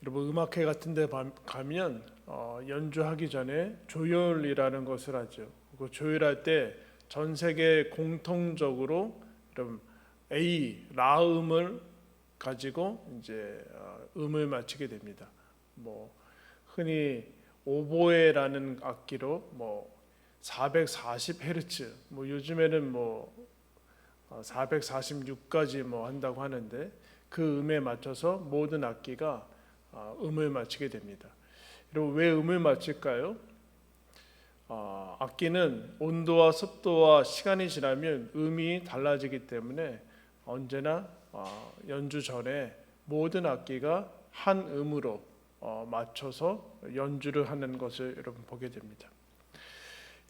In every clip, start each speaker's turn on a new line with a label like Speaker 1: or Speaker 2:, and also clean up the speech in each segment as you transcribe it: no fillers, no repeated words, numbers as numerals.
Speaker 1: 여러분 음악회 같은 데 가면 연주하기 전에 조율이라는 것을 하죠. 그 조율할 때 전 세계 공통적으로 여러분 A 라음을 가지고 이제 음을 맞추게 됩니다. 뭐 흔히 오보에라는 악기로 뭐 440Hz, 뭐 요즘에는 뭐 446까지 뭐 한다고 하는데 그 음에 맞춰서 모든 악기가 음을 맞추게 됩니다. 여러분 왜 음을 맞출까요? 악기는 온도와 습도와 시간이 지나면 음이 달라지기 때문에 언제나 연주 전에 모든 악기가 한 음으로 맞춰서 연주를 하는 것을 여러분 보게 됩니다.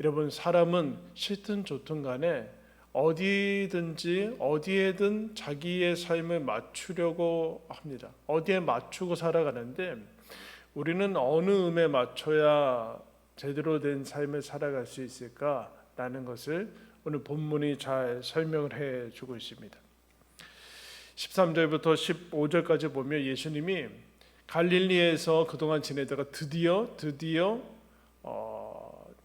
Speaker 1: 여러분 사람은 싫든 좋든 간에 어디든지 어디에든 자기의 삶을 맞추려고 합니다. 어디에 맞추고 살아가는데 우리는 어느 음에 맞춰야 제대로 된 삶을 살아갈 수 있을까라는 것을 오늘 본문이 잘 설명을 해주고 있습니다. 13절부터 15절까지 보면 예수님이 갈릴리에서 그동안 지내다가 드디어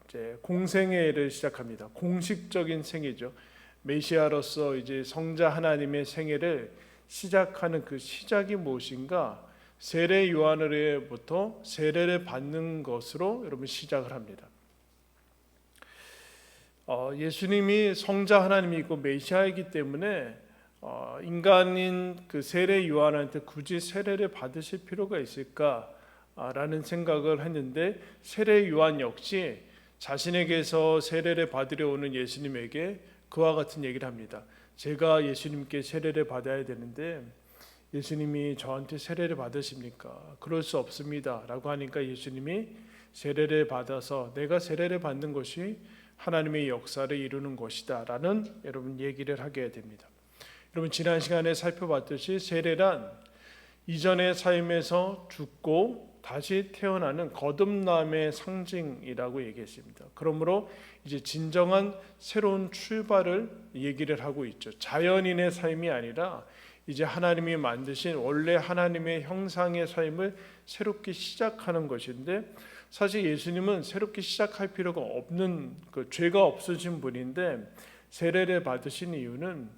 Speaker 1: 이제 공생애를 시작합니다. 공식적인 생애죠. 메시아로서 이제 성자 하나님의 생애를 시작하는 그 시작이 무엇인가? 세례 요한으로부터 세례를 받는 것으로 여러분 시작을 합니다. 예수님이 성자 하나님이고 메시아이기 때문에 인간인 그 세례 요한한테 굳이 세례를 받으실 필요가 있을까라는 생각을 했는데 세례 요한 역시 자신에게서 세례를 받으려 오는 예수님에게 그와 같은 얘기를 합니다. 제가 예수님께 세례를 받아야 되는데 예수님이 저한테 세례를 받으십니까? 그럴 수 없습니다 라고 하니까 예수님이 세례를 받아서 내가 세례를 받는 것이 하나님의 역사를 이루는 것이다 라는 여러분 얘기를 하게 됩니다. 여러분 지난 시간에 살펴봤듯이 세례란 이전의 삶에서 죽고 다시 태어나는 거듭남의 상징이라고 얘기했습니다. 그러므로 이제 진정한 새로운 출발을 얘기를 하고 있죠. 자연인의 삶이 아니라 이제 하나님이 만드신 원래 하나님의 형상의 삶을 새롭게 시작하는 것인데 사실 예수님은 새롭게 시작할 필요가 없는 죄가 없으신 분인데 세례를 받으신 이유는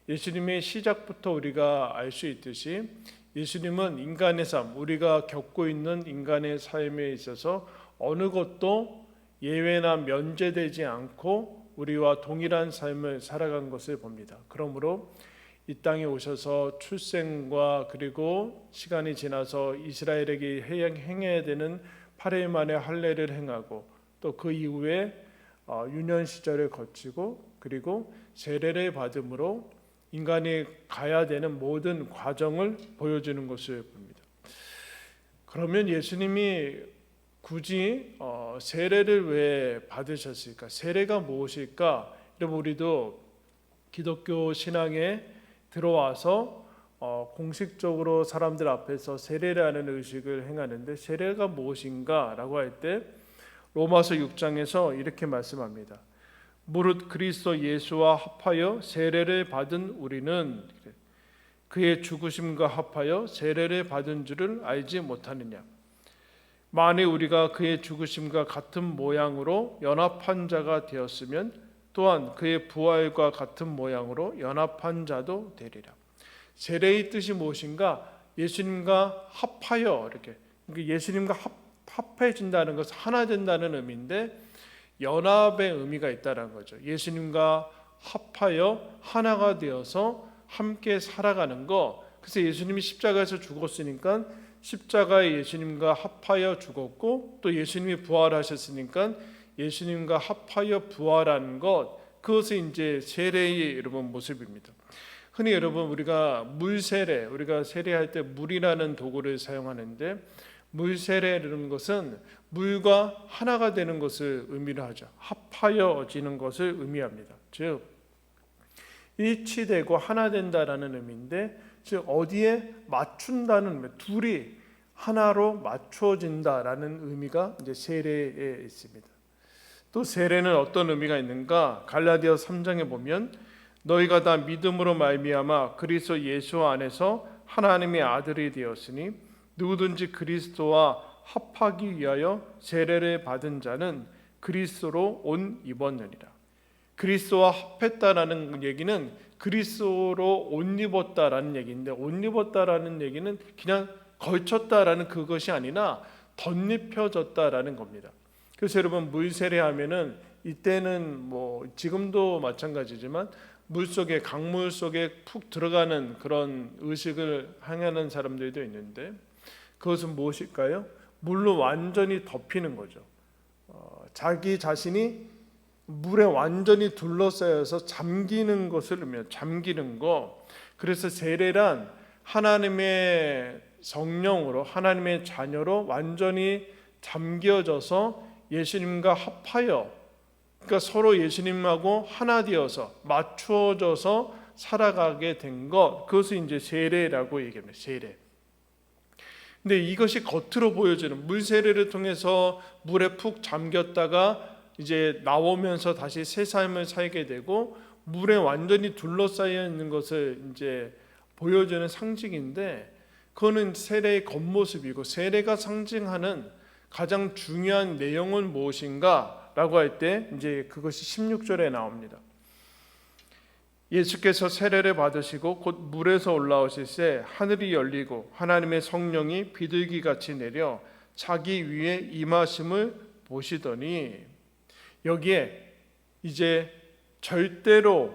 Speaker 1: 예수님의 시작부터 우리가 알 수 있듯이 예수님은 인간의 삶, 우리가 겪고 있는 인간의 삶에 있어서 어느 것도 예외나 면제되지 않고 우리와 동일한 삶을 살아간 것을 봅니다. 그러므로 이 땅에 오셔서 출생과 그리고 시간이 지나서 이스라엘에게 행해야 되는 8일 만에 할례를 행하고 또 그 이후에 유년 시절을 거치고 그리고 세례를 받음으로 인간이 가야 되는 모든 과정을 보여주는 것을 봅니다. 그러면 예수님이 굳이 세례를 왜 받으셨을까? 세례가 무엇일까? 여러분 우리도 기독교 신앙에 들어와서 공식적으로 사람들 앞에서 세례라는 의식을 행하는데 세례가 무엇인가 라고 할 때 로마서 6장에서 이렇게 말씀합니다. 무릇 그리스도 예수와 합하여 세례를 받은 우리는 그의 죽으심과 합하여 세례를 받은 줄을 알지 못하느냐. 만일 우리가 그의 죽으심과 같은 모양으로 연합한 자가 되었으면 또한 그의 부활과 같은 모양으로 연합한 자도 되리라. 세례의 뜻이 무엇인가? 예수님과 합하여 이렇게 예수님과 합해진다는 것은 하나 된다는 의미인데 연합의 의미가 있다는 거죠. 예수님과 합하여 하나가 되어서 함께 살아가는 거. 그래서 예수님이 십자가에서 죽었으니까 십자가에 예수님과 합하여 죽었고 또 예수님이 부활하셨으니까 예수님과 합하여 부활한 것, 그것이 이제 세례의 여러분 모습입니다. 흔히 여러분 우리가 물세례, 우리가 세례할 때 물이라는 도구를 사용하는데 물세례라는 것은 물과 하나가 되는 것을 의미를 하죠. 합하여지는 것을 의미합니다. 즉 일치되고 하나 된다라는 의미인데 즉 어디에 맞춘다는 의미, 둘이 하나로 맞춰진다라는 의미가 이제 세례에 있습니다. 또 세례는 어떤 의미가 있는가? 갈라디아 3장에 보면 너희가 다 믿음으로 말미암아 그리스도 예수 안에서 하나님의 아들이 되었으니 누구든지 그리스도와 합하기 위하여 세례를 받은 자는 그리스도로 옷 입었느니라. 그리스도와 합했다라는 얘기는 그리스도로 옷 입었다라는 얘기인데, 옷 입었다라는 얘기는 그냥 걸쳤다라는 그것이 아니라 덧입혀졌다라는 겁니다. 그래서 여러분, 물 세례하면은 이때는 뭐 지금도 마찬가지지만 물 속에, 강물 속에 푹 들어가는 그런 의식을 행하는 사람들도 있는데, 그것은 무엇일까요? 물로 완전히 덮이는 거죠. 자기 자신이 물에 완전히 둘러싸여서 잠기는 것을 의미해요. 잠기는 거. 그래서 세례란 하나님의 성령으로, 하나님의 자녀로 완전히 잠겨져서 예수님과 합하여, 그러니까 서로 예수님하고 하나 되어서 맞추어져서 살아가게 된 것, 그것을 이제 세례라고 얘기합니다. 세례. 근데 이것이 겉으로 보여지는, 물 세례를 통해서 물에 푹 잠겼다가 이제 나오면서 다시 새 삶을 살게 되고 물에 완전히 둘러싸여 있는 것을 이제 보여주는 상징인데, 그거는 세례의 겉모습이고, 세례가 상징하는 가장 중요한 내용은 무엇인가 라고 할 때 이제 그것이 16절에 나옵니다. 예수께서 세례를 받으시고 곧 물에서 올라오실 때 하늘이 열리고 하나님의 성령이 비둘기같이 내려 자기 위에 임하심을 보시더니, 여기에 이제 절대로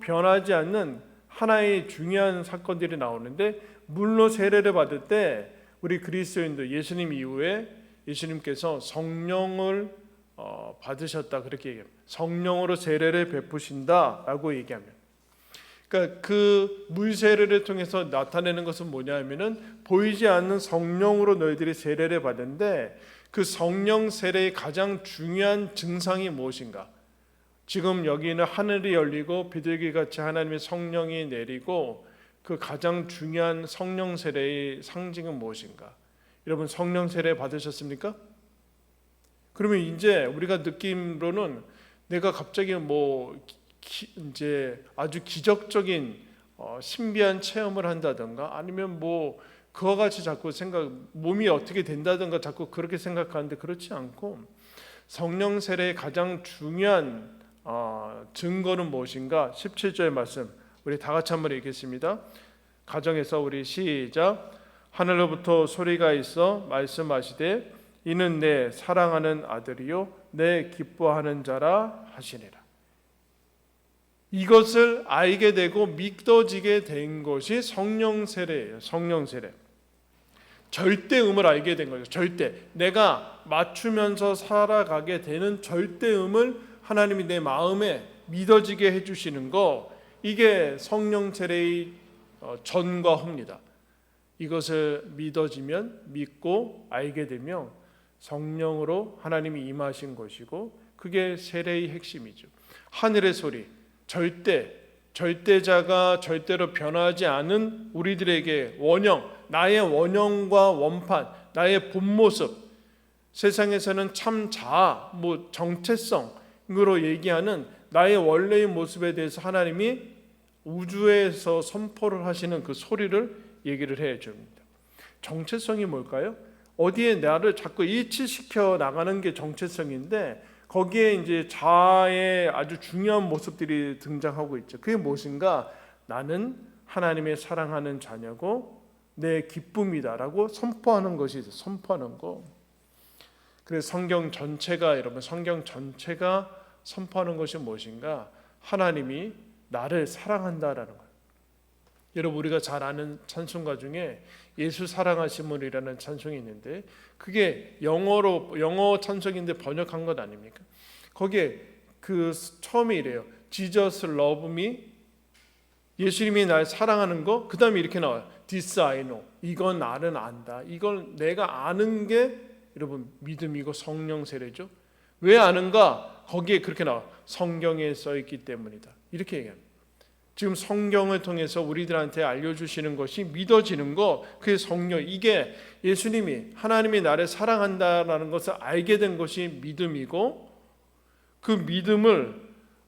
Speaker 1: 변하지 않는 하나의 중요한 사건들이 나오는데, 물로 세례를 받을 때 우리 그리스도인들, 예수님 이후에 예수님께서 성령을 받으셨다, 그렇게 얘기합니다. 성령으로 세례를 베푸신다라고 얘기합니다. 그러니까 그 물 세례를 통해서 나타내는 것은 뭐냐면은 보이지 않는 성령으로 너희들이 세례를 받는데, 그 성령 세례의 가장 중요한 증상이 무엇인가? 지금 여기는 하늘이 열리고 비둘기같이 하나님의 성령이 내리고, 그 가장 중요한 성령 세례의 상징은 무엇인가? 여러분, 성령 세례 받으셨습니까? 그러면 이제 우리가 느낌으로는 내가 갑자기 이제 아주 기적적인 신비한 체험을 한다든가, 아니면 그와 같이 자꾸 몸이 어떻게 된다든가 자꾸 그렇게 생각하는데, 그렇지 않고 성령 세례의 가장 중요한 증거는 무엇인가? 17절 말씀 우리 다 같이 한번 읽겠습니다. 가정에서 우리 시작. 하늘로부터 소리가 있어 말씀하시되 이는 내 사랑하는 아들이요 내 기뻐하는 자라 하시니라. 이것을 알게 되고 믿어지게 된 것이 성령 세례예요. 성령 세례. 절대음을 알게 된 거죠. 절대. 내가 맞추면서 살아가게 되는 절대음을 하나님이 내 마음에 믿어지게 해주시는 거, 이게 성령 세례의 전과 후입니다. 이것을 믿어지면, 믿고 알게 되면 성령으로 하나님이 임하신 것이고, 그게 세례의 핵심이죠. 하늘의 소리, 절대자가 절대로 변하지 않은 우리들에게 원형, 나의 원형과 원판, 나의 본 모습, 세상에서는 참 자아, 정체성으로 얘기하는 나의 원래의 모습에 대해서 하나님이 우주에서 선포를 하시는 그 소리를 얘기를 해줍니다. 정체성이 뭘까요? 어디에 나를 자꾸 일치시켜 나가는 게 정체성인데, 거기에 이제 자아의 아주 중요한 모습들이 등장하고 있죠. 그게 무엇인가? 나는 하나님의 사랑하는 자녀고 내 기쁨이다라고 선포하는 것이죠. 선포하는 거. 그래서 성경 전체가 선포하는 것이 무엇인가? 하나님이 나를 사랑한다라는 거예요. 여러분, 우리가 잘 아는 찬송가 중에 예수 사랑하심을이라는 찬송이 있는데, 그게 영어 찬송인데 번역한 것 아닙니까? 거기에 처음에 이래요. Jesus love me. 예수님이 날 사랑하는 거. 그 다음에 이렇게 나와요. This I know. 이건 나는 안다. 이걸 내가 아는 게 여러분 믿음이고 성령 세례죠. 왜 아는가? 거기에 그렇게 나와. 성경에 써 있기 때문이다. 이렇게 얘기합니다. 지금 성경을 통해서 우리들한테 알려주시는 것이 믿어지는 거, 그게 성령. 이게 예수님이, 하나님이 나를 사랑한다라는 것을 알게 된 것이 믿음이고, 그 믿음을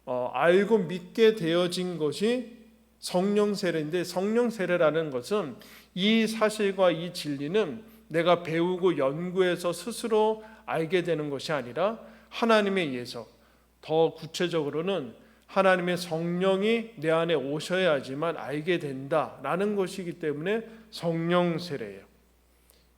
Speaker 1: 알고 믿게 되어진 것이 성령 세례인데, 성령 세례라는 것은 이 사실과 이 진리는 내가 배우고 연구해서 스스로 알게 되는 것이 아니라 하나님에 의해서, 더 구체적으로는 하나님의 성령이 내 안에 오셔야지만 알게 된다라는 것이기 때문에 성령 세례예요.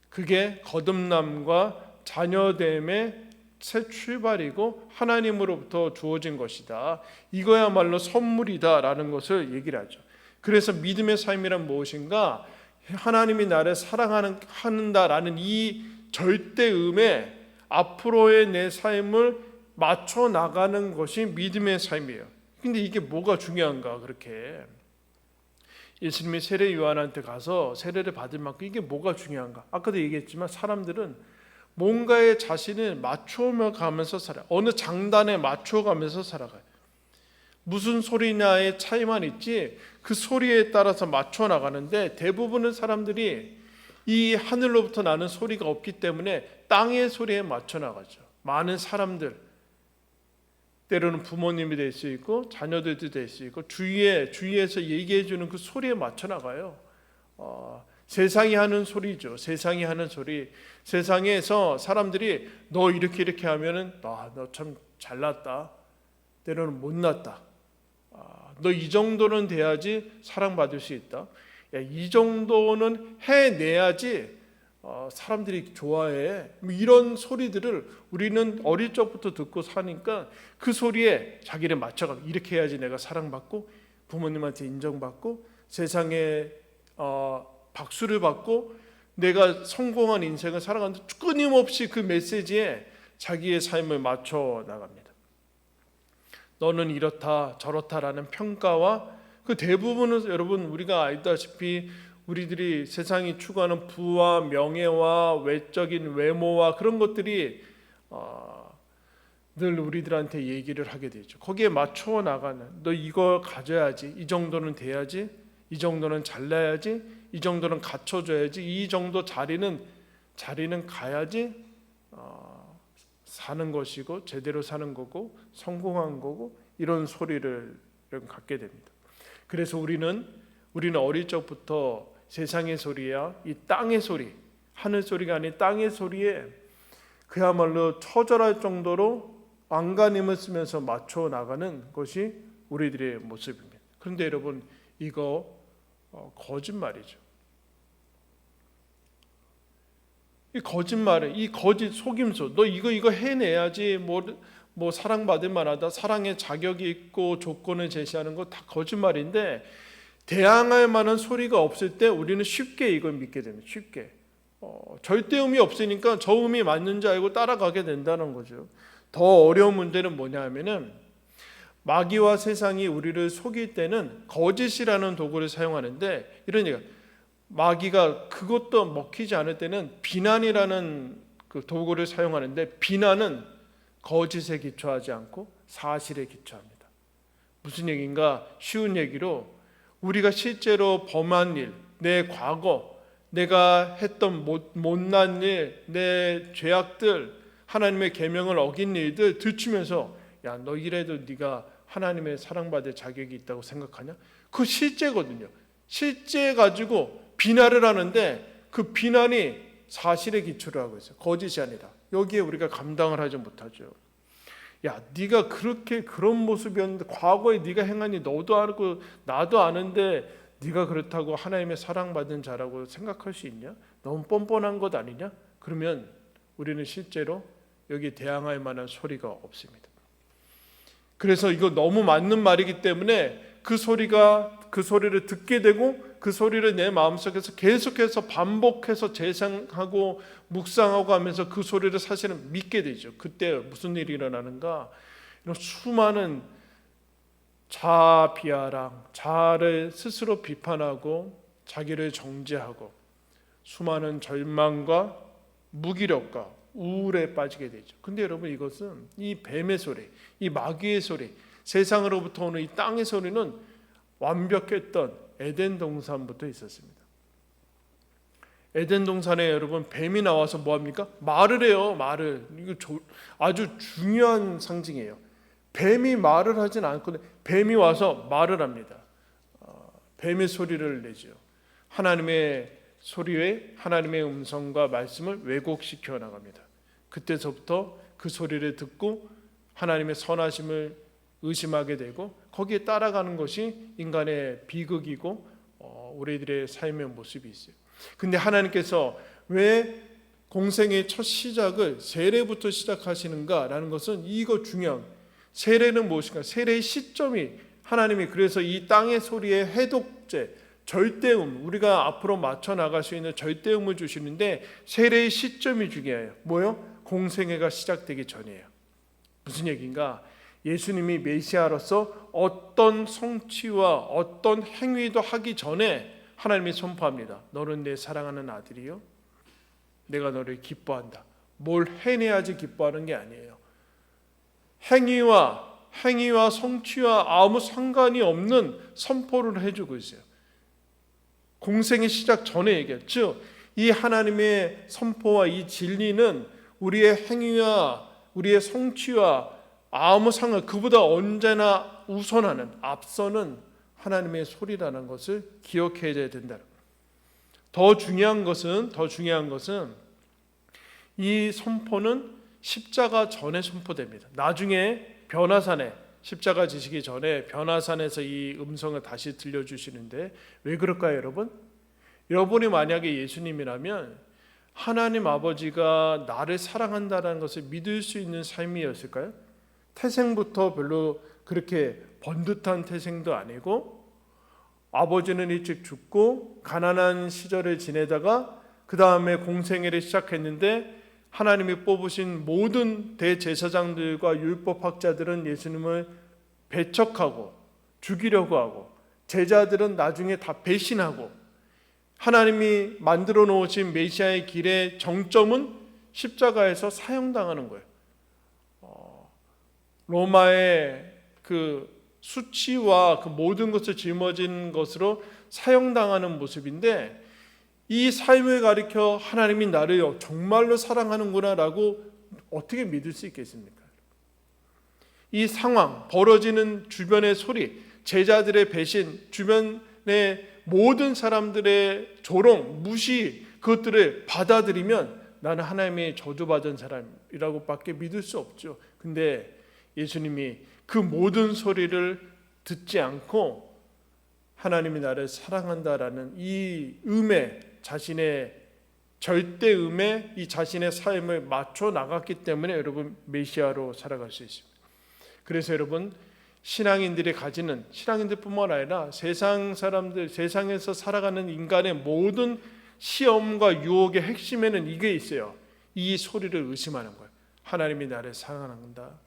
Speaker 1: 그게 거듭남과 자녀됨의 새 출발이고 하나님으로부터 주어진 것이다. 이거야말로 선물이다라는 것을 얘기를 하죠. 그래서 믿음의 삶이란 무엇인가? 하나님이 나를 사랑한다라는 이 절대음에 앞으로의 내 삶을 맞춰 나가는 것이 믿음의 삶이에요. 근데 이게 뭐가 중요한가? 그렇게 예수님이 세례 요한한테 가서 세례를 받을 만큼 이게 뭐가 중요한가? 아까도 얘기했지만 사람들은 뭔가에 자신을 맞추어 가면서 살아요. 어느 장단에 맞추어 가면서 살아가요. 무슨 소리냐의 차이만 있지 그 소리에 따라서 맞춰 나가는데, 대부분의 사람들이 이 하늘로부터 나는 소리가 없기 때문에 땅의 소리에 맞춰 나가죠. 많은 사람들, 때로는 부모님이 될 수 있고 자녀들도 될 수 있고 주위에서 얘기해 주는 그 소리에 맞춰 나가요. 세상이 하는 소리죠. 세상이 하는 소리. 세상에서 사람들이 너 이렇게 하면은 너 참 잘났다. 때로는 못났다. 너 이 정도는 돼야지 사랑받을 수 있다. 이 정도는 해내야지 사람들이 좋아해. 이런 소리들을 우리는 어릴 적부터 듣고 사니까 그 소리에 자기를 맞춰가. 이렇게 해야지 내가 사랑받고 부모님한테 인정받고 세상에 박수를 받고 내가 성공한 인생을 살아가는데, 끊임없이 그 메시지에 자기의 삶을 맞춰 나갑니다. 너는 이렇다 저렇다라는 평가와 그 대부분은 여러분 우리가 알다시피 우리들이 세상이 추구하는 부와 명예와 외적인 외모와 그런 것들이 늘 우리들한테 얘기를 하게 되죠. 거기에 맞춰 나가는, 너 이거 가져야지, 이 정도는 돼야지, 이 정도는 잘나야지, 이 정도는 갖춰줘야지, 이 정도 자리는 가야지 사는 것이고 제대로 사는 거고 성공한 거고, 이런 소리를 갖게 됩니다. 그래서 우리는 어릴 적부터 세상의 소리야 이 땅의 소리, 하늘 소리가 아닌 땅의 소리에 그야말로 처절할 정도로 안간힘을 쓰면서 맞춰 나가는 것이 우리들의 모습입니다. 그런데 여러분, 이거 거짓말이죠. 이 거짓말에, 이 거짓 속임수, 너 이거 해내야지 뭐 사랑받을 만하다, 사랑의 자격이 있고 조건을 제시하는 거 다 거짓말인데, 대항할 만한 소리가 없을 때 우리는 쉽게 이걸 믿게 됩니다. 쉽게 절대음이 없으니까 저 음이 맞는 줄 알고 따라가게 된다는 거죠. 더 어려운 문제는 뭐냐 하면은, 마귀와 세상이 우리를 속일 때는 거짓이라는 도구를 사용하는데, 이런 얘기가, 마귀가 그것도 먹히지 않을 때는 비난이라는 그 도구를 사용하는데, 비난은 거짓에 기초하지 않고 사실에 기초합니다. 무슨 얘기인가? 쉬운 얘기로, 우리가 실제로 범한 일, 내 과거, 내가 했던 못난 일, 내 죄악들, 하나님의 계명을 어긴 일들 들추면서, 야, 너 이래도 네가 하나님의 사랑받을 자격이 있다고 생각하냐? 그거 실제거든요. 실제 가지고 비난을 하는데 그 비난이 사실에 기초를 하고 있어요. 거짓이 아니라. 여기에 우리가 감당을 하지 못하죠. 야, 네가 그렇게 그런 모습이었는데, 과거에 네가 행한 일 너도 알고 나도 아는데 네가 그렇다고 하나님의 사랑받은 자라고 생각할 수 있냐? 너무 뻔뻔한 것 아니냐? 그러면 우리는 실제로 여기 대항할 만한 소리가 없습니다. 그래서 이거 너무 맞는 말이기 때문에 그 소리를 듣게 되고, 그 소리를 내 마음속에서 계속해서 반복해서 재생하고 묵상하고 하면서 그 소리를 사실은 믿게 되죠. 그때 무슨 일이 일어나는가? 이런 수많은 자아 비하랑, 자아를 스스로 비판하고 자기를 정죄하고 수많은 절망과 무기력과 우울에 빠지게 되죠. 근데 여러분, 이것은 이 뱀의 소리, 이 마귀의 소리, 세상으로부터 오는 이 땅의 소리는 완벽했던 에덴 동산부터 있었습니다. 에덴 동산에 여러분, 뱀이 나와서 뭐 합니까? 말을 해요. 말을. 이거 아주 중요한 상징이에요. 뱀이 말을 하진 않거든요. 뱀이 와서 말을 합니다. 뱀의 소리를 내죠. 하나님의 소리에 하나님의 음성과 말씀을 왜곡시켜 나갑니다. 그때서부터 그 소리를 듣고 하나님의 선하심을 의심하게 되고 거기에 따라가는 것이 인간의 비극이고 우리들의 삶의 모습이 있어요. 근데 하나님께서 왜 공생의 첫 시작을 세례부터 시작하시는가라는 것은 이거 중요한, 세례는 무엇인가? 세례의 시점이 하나님이 그래서 이 땅의 소리의 해독제, 절대음, 우리가 앞으로 맞춰 나갈 수 있는 절대음을 주시는데 세례의 시점이 중요해요. 뭐요? 공생애가 시작되기 전이에요. 무슨 얘기인가? 예수님이 메시아로서 어떤 성취와 어떤 행위도 하기 전에 하나님이 선포합니다. 너는 내 사랑하는 아들이요, 내가 너를 기뻐한다. 뭘 해내야지 기뻐하는 게 아니에요. 행위와 성취와 아무 상관이 없는 선포를 해주고 있어요. 공생의 시작 전에 얘기해요. 즉, 이 하나님의 선포와 이 진리는 우리의 행위와 우리의 성취와 아무 상관, 그보다 언제나 우선하는, 앞서는 하나님의 소리라는 것을 기억해야 된다. 더 중요한 것은 이 선포는 십자가 전에 선포됩니다. 나중에 변화산에, 십자가 지시기 전에 변화산에서 이 음성을 다시 들려주시는데 왜 그럴까요, 여러분? 여러분이 만약에 예수님이라면 하나님 아버지가 나를 사랑한다는 것을 믿을 수 있는 삶이었을까요? 태생부터 별로 그렇게 번듯한 태생도 아니고, 아버지는 일찍 죽고 가난한 시절을 지내다가 그 다음에 공생애를 시작했는데 하나님이 뽑으신 모든 대제사장들과 율법학자들은 예수님을 배척하고 죽이려고 하고, 제자들은 나중에 다 배신하고, 하나님이 만들어 놓으신 메시아의 길의 정점은 십자가에서 사형당하는 거예요. 로마의 그 수치와 그 모든 것을 짊어진 것으로 사형당하는 모습인데, 이 삶을 가리켜 하나님이 나를 정말로 사랑하는구나 라고 어떻게 믿을 수 있겠습니까? 이 상황, 벌어지는 주변의 소리, 제자들의 배신, 주변의 모든 사람들의 조롱, 무시, 그것들을 받아들이면 나는 하나님의 저주받은 사람이라고 밖에 믿을 수 없죠. 근데 예수님이 그 모든 소리를 듣지 않고 하나님이 나를 사랑한다라는 이 음에, 자신의 절대음에 이 자신의 삶을 맞춰 나갔기 때문에 여러분 메시아로 살아갈 수 있습니다. 그래서 여러분, 신앙인들이 가지는, 신앙인들뿐만 아니라 세상 사람들, 세상에서 살아가는 인간의 모든 시험과 유혹의 핵심에는 이게 있어요. 이 소리를 의심하는 거예요. 하나님이 나를 사랑한다,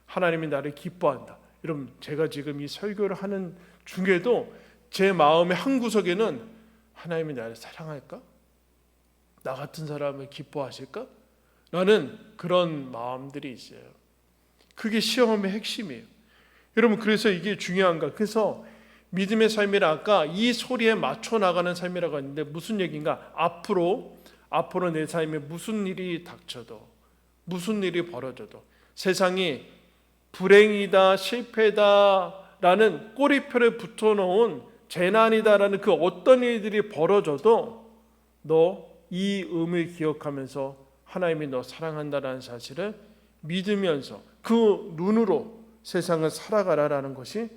Speaker 1: 하나님이 나를 기뻐한다. 여러분, 제가 지금 이 설교를 하는 중에도 제 마음의 한 구석에는 하나님이 나를 사랑할까? 나 같은 사람을 기뻐하실까? 라는 그런 마음들이 있어요. 그게 시험의 핵심이에요. 여러분, 그래서 이게 중요한가? 그래서 믿음의 삶이라 아까 이 소리에 맞춰 나가는 삶이라고 했는데 무슨 얘기인가? 앞으로 내 삶에 무슨 일이 닥쳐도, 무슨 일이 벌어져도, 세상이 불행이다, 실패다라는 꼬리표를 붙여놓은 재난이다라는 그 어떤 일들이 벌어져도 너 이 음을 기억하면서 하나님이 너 사랑한다라는 사실을 믿으면서 그 눈으로 세상을 살아가라라는 것이,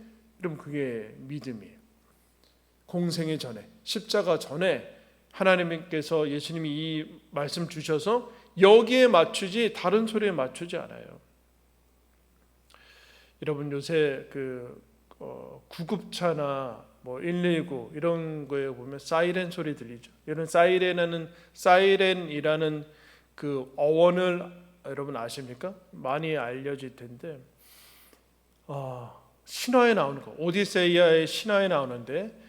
Speaker 1: 여러분, 그게 믿음이에요. 공생의 전에, 십자가 전에 하나님께서, 예수님이 이 말씀 주셔서 여기에 맞추지 다른 소리에 맞추지 않아요. 여러분, 요새 구급차나 119 이런 거에 보면 사이렌 소리 들리죠. 이런 사이렌이라는 그 어원을 여러분 아십니까? 많이 알려질 텐데, 신화에 나오는 거, 오디세이아의 신화에 나오는데,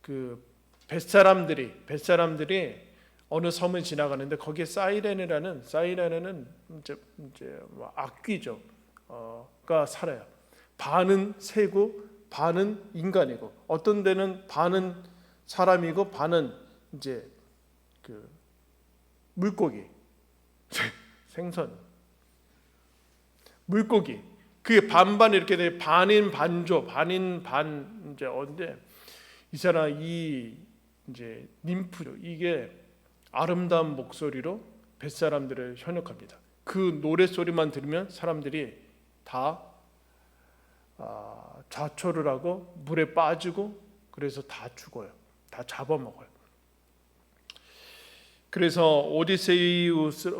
Speaker 1: 그 뱃사람들이 어느 섬을 지나가는데 거기에 사이렌은 이제 악귀죠. 가 살아요. 반은 새고 반은 인간이고, 어떤 데는 반은 사람이고 반은 이제 그 물고기, 생선, 물고기. 그게 반반 이렇게 돼, 반인 반조, 반인 반 이제 언제 이 사람 이 이제 님프죠. 이게 아름다운 목소리로 뱃사람들을 현혹합니다. 그 노래 소리만 들으면 사람들이 다 좌초를 하고 물에 빠지고 그래서 다 죽어요. 다 잡아먹어요. 그래서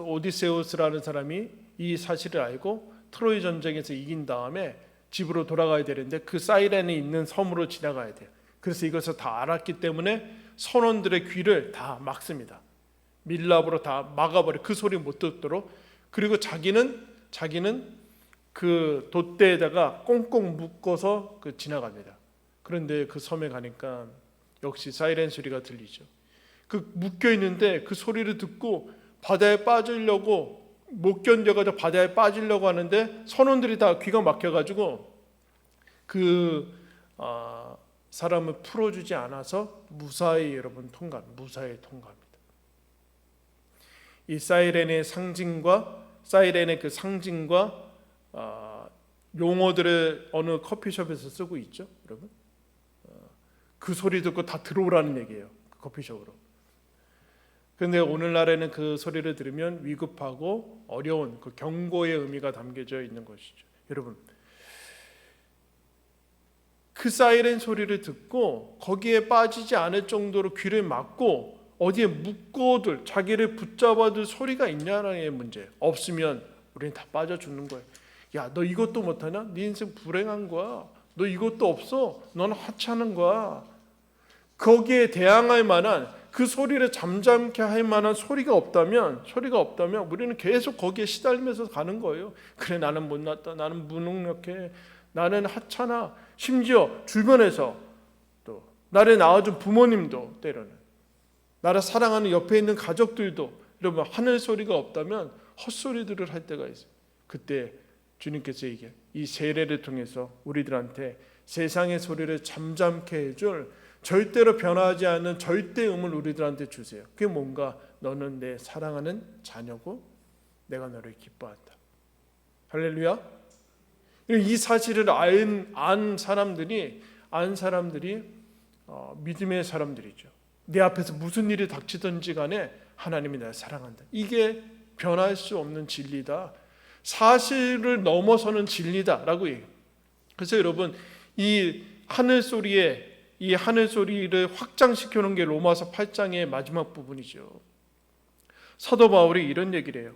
Speaker 1: 오디세우스라는 사람이 이 사실을 알고 트로이 전쟁에서 이긴 다음에 집으로 돌아가야 되는데 그 사이렌이 있는 섬으로 지나가야 돼요. 그래서 이것을 다 알았기 때문에 선원들의 귀를 다 막습니다. 밀랍으로 다 막아버려. 그 소리 못 듣도록. 그리고 자기는 그 돛대에다가 꽁꽁 묶어서 지나갑니다. 그런데 그 섬에 가니까 역시 사이렌 소리가 들리죠. 그 묶여 있는데 그 소리를 듣고 바다에 빠지려고 못 견뎌가지고 바다에 빠지려고 하는데 선원들이 다 귀가 막혀가지고 그 사람을 풀어주지 않아서 무사히 무사히 통과합니다. 이 사이렌의 그 상징과 용어들을 어느 커피숍에서 쓰고 있죠, 여러분. 그 소리 듣고 다 들어오라는 얘기예요, 그 커피숍으로. 그런데 오늘날에는 그 소리를 들으면 위급하고 어려운 그 경고의 의미가 담겨져 있는 것이죠. 여러분, 그 사이렌 소리를 듣고 거기에 빠지지 않을 정도로 귀를 막고 어디에 묶어둘, 자기를 붙잡아둘 소리가 있냐는 문제. 없으면 우리는 다 빠져 죽는 거예요. 야, 너 이것도 못하냐? 네 인생 불행한 거야. 너 이것도 없어. 너는 하찮은 거야. 거기에 대항할 만한, 그 소리를 잠잠케 할 만한 소리가 없다면 우리는 계속 거기에 시달리면서 가는 거예요. 그래, 나는 못났다. 나는 무능력해. 나는 하찮아. 심지어 주변에서 또 나를 낳아준 부모님도 때로는, 나를 사랑하는 옆에 있는 가족들도, 여러분, 하늘 소리가 없다면 헛소리들을 할 때가 있어요. 그때 주님께서 이 세례를 통해서 우리들한테 세상의 소리를 잠잠케 해줄 절대로 변하지 않는 절대음을 우리들한테 주세요. 그게 뭔가, 너는 내 사랑하는 자녀고 내가 너를 기뻐한다. 할렐루야. 이 사실을 안 사람들이 믿음의 사람들이죠. 내 앞에서 무슨 일이 닥치든지 간에 하나님이 나를 사랑한다. 이게 변할 수 없는 진리다. 사실을 넘어서는 진리다라고 얘기해요. 그래서 여러분, 이 하늘 소리를 확장시켜 놓은 게 로마서 8장의 마지막 부분이죠. 사도 바울이 이런 얘기를 해요.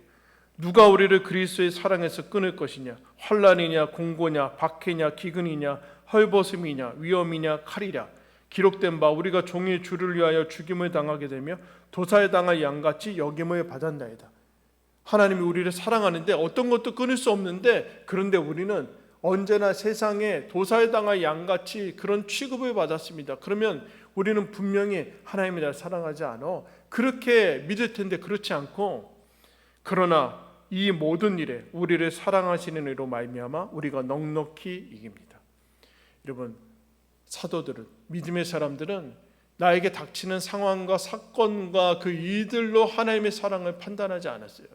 Speaker 1: 누가 우리를 그리스도의 사랑에서 끊을 것이냐? 환난이냐, 공고냐, 박해냐, 기근이냐, 헐벗음이냐, 위험이냐, 칼이랴. 기록된 바 우리가 종일 주를 위하여 죽임을 당하게 되며 도사에 당할 양같이 여김을 받았나이다. 하나님이 우리를 사랑하는데 어떤 것도 끊을 수 없는데, 그런데 우리는 언제나 세상에 도사에 당할 양같이 그런 취급을 받았습니다. 그러면 우리는 분명히 하나님이 나를 사랑하지 않아, 그렇게 믿을 텐데 그렇지 않고, 그러나 이 모든 일에 우리를 사랑하시는 이로 말미암아 우리가 넉넉히 이깁니다. 여러분, 사도들은, 믿음의 사람들은 나에게 닥치는 상황과 사건과 그 일들로 하나님의 사랑을 판단하지 않았어요.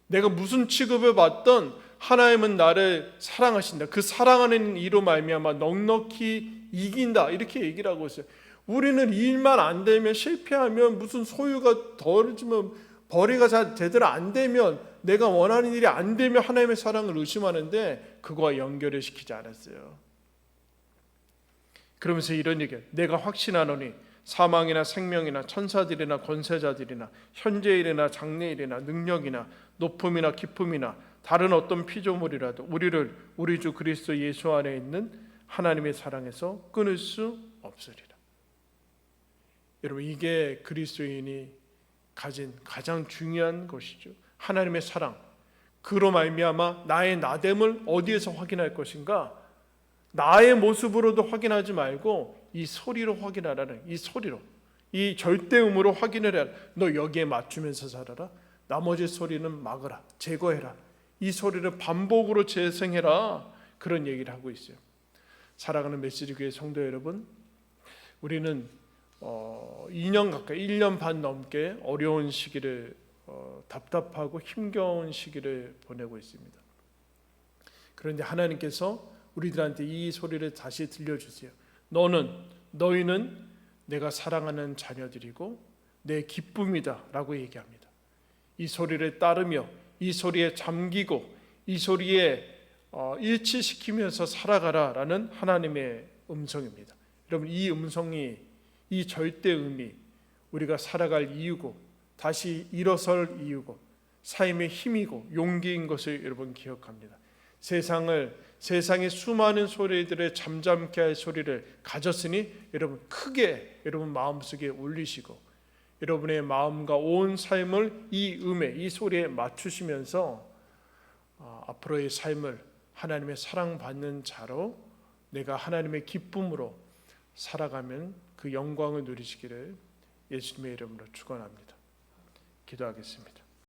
Speaker 1: 내가 무슨 취급을 받던 하나님은 나를 사랑하신다. 그 사랑하는 이로 말미암아 넉넉히 이긴다. 이렇게 얘기를 하고 있어요. 우리는 일만 안 되면, 실패하면, 무슨 소유가 덜어지면, 벌이가 제대로 안 되면, 내가 원하는 일이 안 되면 하나님의 사랑을 의심하는데 그거와 연결을 시키지 않았어요. 그러면서 이런 얘기예요. 내가 확신하노니 사망이나 생명이나 천사들이나 권세자들이나 현재일이나 장래일이나 능력이나 높음이나 깊음이나 다른 어떤 피조물이라도 우리를 우리 주 그리스도 예수 안에 있는 하나님의 사랑에서 끊을 수 없으리라. 여러분, 이게 그리스도인이 가진 가장 중요한 것이죠. 하나님의 사랑. 그로 말미암아 나의 나됨을 어디에서 확인할 것인가? 나의 모습으로도 확인하지 말고 이 소리로 확인하라는, 이 소리로, 이 절대음으로 확인을 해라. 너 여기에 맞추면서 살아라. 나머지 소리는 막으라, 제거해라. 이 소리를 반복으로 재생해라. 그런 얘기를 하고 있어요. 사랑하는 메시지교회 성도 여러분, 우리는 2년 가까이, 1년 반 넘게 어려운 시기를, 답답하고 힘겨운 시기를 보내고 있습니다. 그런데 하나님께서 우리들한테 이 소리를 다시 들려주세요. 너는 너희는 내가 사랑하는 자녀들이고 내 기쁨이다 라고 얘기합니다. 이 소리를 따르며 이 소리에 잠기고 이 소리에 일치시키면서 살아가라 라는 하나님의 음성입니다. 여러분, 이 음성이, 이 절대음이 우리가 살아갈 이유고 다시 일어설 이유고 삶의 힘이고 용기인 것을 여러분 기억합니다. 세상의 수많은 소리들에 잠잠케 할 소리를 가졌으니 여러분 크게 여러분 마음속에 울리시고 여러분의 마음과 온 삶을 이 음에, 이 소리에 맞추시면서 앞으로의 삶을 하나님의 사랑받는 자로 내가 하나님의 기쁨으로 살아가면 그 영광을 누리시기를 예수님의 이름으로 축원합니다. 기도하겠습니다.